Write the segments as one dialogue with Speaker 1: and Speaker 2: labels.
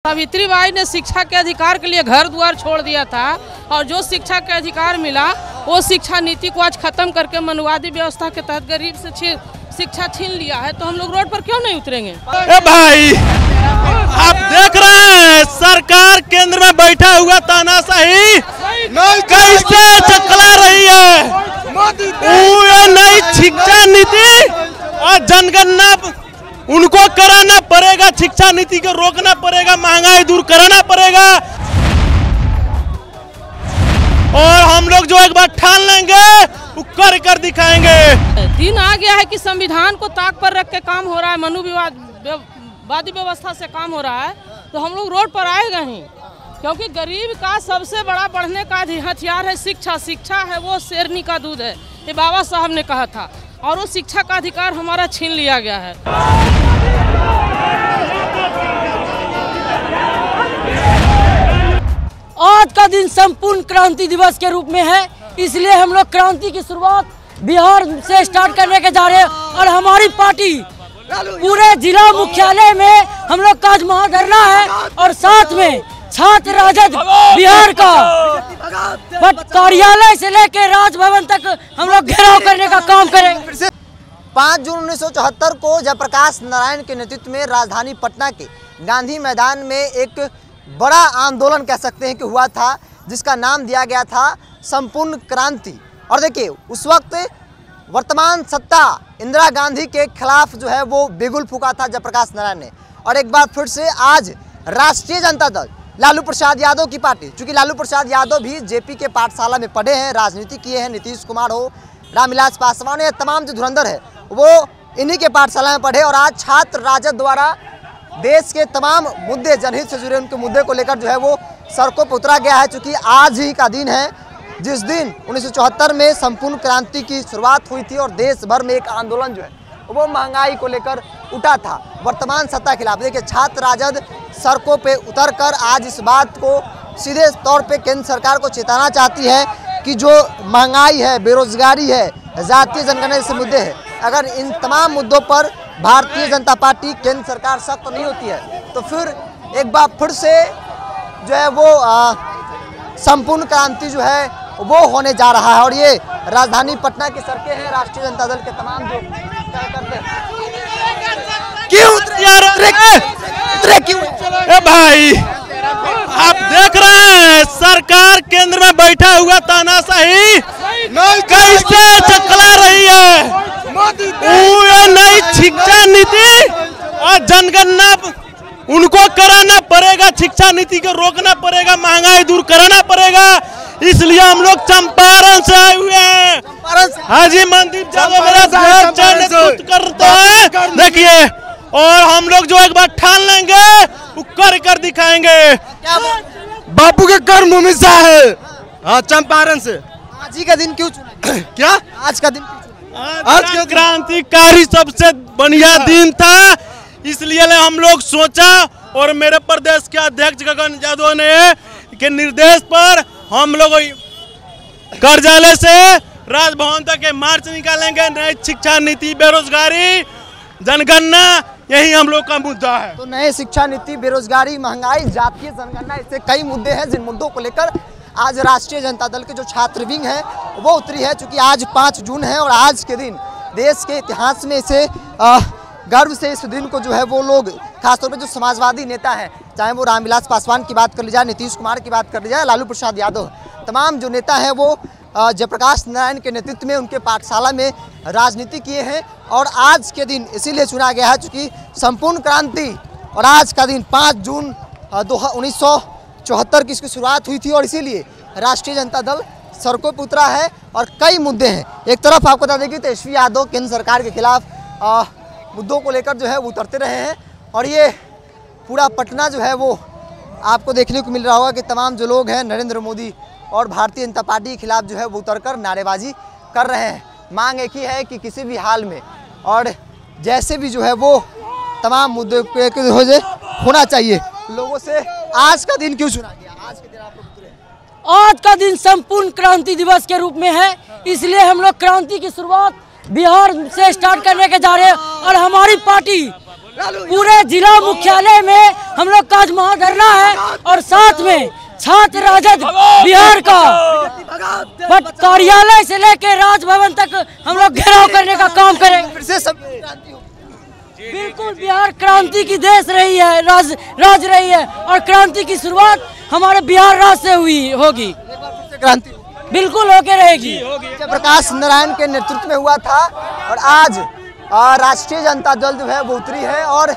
Speaker 1: Savitri by ने शिक्षा के अधिकार के लिए घर द्वार छोड़ दिया था और जो शिक्षा के अधिकार मिला वो शिक्षा नीति को आज खत्म करके मनुवादी व्यवस्था के तहत गरीब से शिक्षा छीन लिया है। तो हम लोग रोड पर क्यों नहीं उतरेंगे?
Speaker 2: भाई आप देख रहे हैं सरकार केंद्र में बैठा हुआ तानाशाही कैसे चकला रही है। नई शिक्षा नीति और जनगणना उनको कराना पड़ेगा, शिक्षा नीति को रोकना पड़ेगा, महंगाई दूर कराना पड़ेगा और हम लोग जो एक बार ठान लेंगे वो कर दिखाएंगे।
Speaker 1: दिन आ गया है कि संविधान को ताक पर रख के काम हो रहा है, मनुवादी व्यवस्था से काम हो रहा है, तो हम लोग रोड पर आएगा ही, क्योंकि गरीब का सबसे बड़ा बढ़ने का हथियार है शिक्षा। शिक्षा है वो शेरनी का दूध है, ये बाबा साहब ने कहा था, और वो शिक्षा का अधिकार हमारा छीन लिया गया है।
Speaker 3: आज का दिन संपूर्ण क्रांति दिवस के रूप में है, इसलिए हम लोग क्रांति की शुरुआत बिहार से स्टार्ट करने के जा रहे हैं और हमारी पार्टी पूरे जिला मुख्यालय में हम लोग का आज महाधरना है और साथ में छात्र राजद बिहार का कार्यालय से लेकर राजभवन तक हम लोग घेराव करने का काम करेंगे।
Speaker 4: 5 जून 1974 को जयप्रकाश नारायण के नेतृत्व में राजधानी पटना के गांधी मैदान में एक बड़ा आंदोलन कह सकते हैं कि हुआ था, जिसका नाम दिया गया था संपूर्ण क्रांति। और देखिए उस वक्त वर्तमान सत्ता इंदिरा गांधी के खिलाफ जो है वो बिगुल फूका था जयप्रकाश नारायण ने, और एक बार फिर से आज राष्ट्रीय जनता दल लालू प्रसाद यादव की पार्टी, चूंकि लालू प्रसाद यादव भी जेपी के पाठशाला में पढ़े हैं, राजनीति किए हैं, नीतीश कुमार हो, रामविलास पासवान, ये तमाम जो धुरंधर है वो इन्हीं के पाठशाला में पढ़े, और आज छात्र राजद द्वारा देश के तमाम मुद्दे, जनहित से जुड़े उनके मुद्दे को लेकर जो है वो सड़कों पर उतरा गया है। चूँकि आज ही का दिन है जिस दिन 1974 में संपूर्ण क्रांति की शुरुआत हुई थी और देश भर में एक आंदोलन जो है वो महंगाई को लेकर उठा था, वर्तमान सत्ता के खिलाफ। देखिए छात्र राजद सड़कों पे उतरकर आज इस बात को सीधे तौर पे केंद्र सरकार को चेताना चाहती है कि जो महंगाई है, बेरोजगारी है, जातीय जनगणना जैसे मुद्दे हैं, अगर इन तमाम मुद्दों पर भारतीय जनता पार्टी केंद्र सरकार सख्त नहीं होती है तो फिर एक बार फिर से जो है वो संपूर्ण क्रांति जो है वो होने जा रहा है। और ये राजधानी पटना की सड़कें हैं, राष्ट्रीय जनता दल के तमाम जो कार्यकर्ता क्यों उतरे क्यों?
Speaker 2: भाई आप देख रहे हैं सरकार केंद्र में बैठा हुआ तानाशाही कैसे चकला रही है। नई शिक्षा नीति और जनगणना उनको कराना पड़ेगा, शिक्षा नीति को रोकना पड़ेगा, महंगाई दूर कराना पड़ेगा, इसलिए हम लोग चंपारण से आए हुए हैं। हाजी मनदीप यादव मेरा नेतृत्व करता है, देखिए, और हम लोग जो एक बार ठान लेंगे वो कर दिखाएंगे।
Speaker 5: बापू के कर्म भूमि से है। हाँ, चंपारण से।
Speaker 4: आज ही का दिन क्यों चुना?
Speaker 5: क्या
Speaker 4: आज का दिन
Speaker 2: आज का क्रांतिकारी सबसे बढ़िया दिन था, इसलिए हम लोग सोचा और मेरे प्रदेश के अध्यक्ष गगन यादव ने के निर्देश पर हम लोग कार्यालय से राजभवन तक मार्च निकालेंगे। नई शिक्षा नीति, बेरोजगारी, जनगणना, यही हम लोग का मुद्दा है।
Speaker 4: तो नए शिक्षा नीति, बेरोजगारी, महंगाई, जातीय जनगणना, इससे कई मुद्दे हैं जिन मुद्दों को लेकर आज राष्ट्रीय जनता दल के जो छात्र विंग है वो उतरी है। चूंकि आज 5 जून है और आज के दिन देश के इतिहास में इसे गर्व से इस दिन को जो है वो लोग खासतौर पे जो समाजवादी नेता हैं, चाहे वो रामविलास पासवान की बात कर ली जाए, नीतीश कुमार की बात कर ली जाए, लालू प्रसाद यादव, तमाम जो नेता हैं वो जयप्रकाश नारायण के नेतृत्व में उनके पाठशाला में राजनीति किए हैं। और आज के दिन इसीलिए चुना गया है चूँकि संपूर्ण क्रांति और आज का दिन 5 जून 1974 की इसकी शुरुआत हुई थी, और इसीलिए राष्ट्रीय जनता दल सड़कों पर उतरा है और कई मुद्दे हैं। एक तरफ आपको बता दें कि तेजस्वी यादव केंद्र सरकार के खिलाफ मुद्दों को लेकर जो है वो उतरते रहे हैं, और ये पूरा पटना जो है वो आपको देखने को मिल रहा होगा कि तमाम जो लोग हैं नरेंद्र मोदी और भारतीय जनता पार्टी के खिलाफ जो है वो उतरकर नारेबाजी कर रहे हैं। मांग एक ही है कि किसी भी हाल में और जैसे भी जो है वो तमाम मुद्दों पे होना चाहिए लोगों से। आज का दिन क्यों चुना गया? आज के दिन आप लोग उतरे?
Speaker 3: आज का दिन संपूर्ण क्रांति दिवस के रूप में है, इसलिए हम लोग क्रांति की शुरुआत बिहार से स्टार्ट करने के जा रहे हैं और हमारी पार्टी पूरे जिला मुख्यालय में हम लोग का आज महाधरना है और साथ में छात्र राजद बिहार का कार्यालय से लेकर राजभवन तक हम लोग घेराव करने का काम करेंगे।
Speaker 4: फिर से सब
Speaker 3: बिल्कुल बिहार क्रांति की देश रही है, राज रही है और क्रांति की शुरुआत हमारे बिहार राज्य से हुई होगी।
Speaker 4: क्रांति
Speaker 3: बिल्कुल होके रहेगी।
Speaker 4: जयप्रकाश नारायण के नेतृत्व में हुआ था और आज राष्ट्रीय जनता दल जो है वो उतरी है और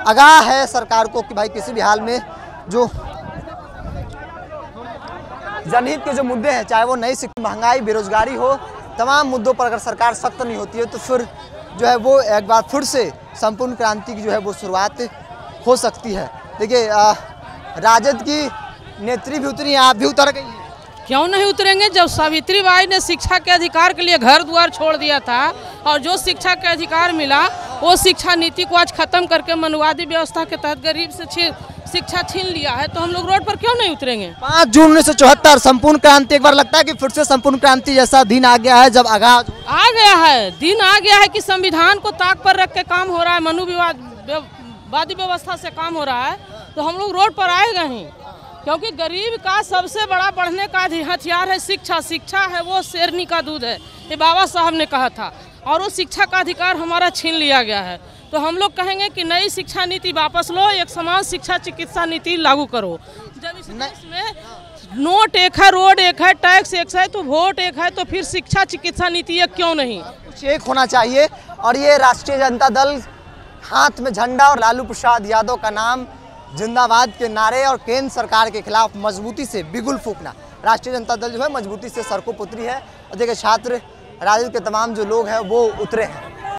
Speaker 4: आगाह है सरकार को कि भाई किसी भी हाल में जो जनहित के जो मुद्दे हैं, चाहे वो नई शिक्षा, महंगाई, बेरोजगारी हो, तमाम मुद्दों पर अगर सरकार सख्त नहीं होती है तो फिर जो है वो एक बार फिर से संपूर्ण क्रांति की जो है वो शुरुआत हो सकती है। देखिए राजद की नेत्री भी उतरी हैं, आप भी उतर गई हैं।
Speaker 1: क्यों नहीं उतरेंगे? जब सावित्रीबाई ने शिक्षा के अधिकार के लिए घर द्वार छोड़ दिया था और जो शिक्षा के अधिकार मिला वो शिक्षा नीति को आज खत्म करके मनुवादी व्यवस्था के तहत गरीब से शिक्षा छीन लिया है, तो हम लोग रोड पर क्यों नहीं उतरेंगे?
Speaker 4: 5 जून 1974 संपूर्ण क्रांति, एक बार लगता है कि फिर से संपूर्ण क्रांति जैसा दिन आ गया है जब आगाज
Speaker 1: आ गया है, दिन आ गया है कि संविधान को ताक पर रख के काम हो रहा है, मनुवादी व्यवस्था से काम हो रहा है, तो हम लोग रोड पर आएगा ही। क्योंकि गरीब का सबसे बड़ा बढ़ने का हथियार है शिक्षा। शिक्षा है वो शेरनी का दूध है, ये बाबा साहब ने कहा था, और वो शिक्षा का अधिकार हमारा छीन लिया गया है। तो हम लोग कहेंगे कि नई शिक्षा नीति वापस लो, एक समान शिक्षा चिकित्सा नीति लागू करो। जब इस देश में नोट एक है, रोड एक है, टैक्स एक है, तो वोट एक है, तो फिर शिक्षा चिकित्सा नीति एक क्यों नहीं?
Speaker 4: कुछ एक होना चाहिए। और ये राष्ट्रीय जनता दल हाथ में झंडा और लालू प्रसाद यादव का नाम जिंदाबाद के नारे और केंद्र सरकार के खिलाफ मजबूती से बिगुल फूंकना, राष्ट्रीय जनता दल जो है मजबूती से सड़कों पर उतरी है। और देखिए छात्र राजद के तमाम जो लोग हैं वो उतरे हैं।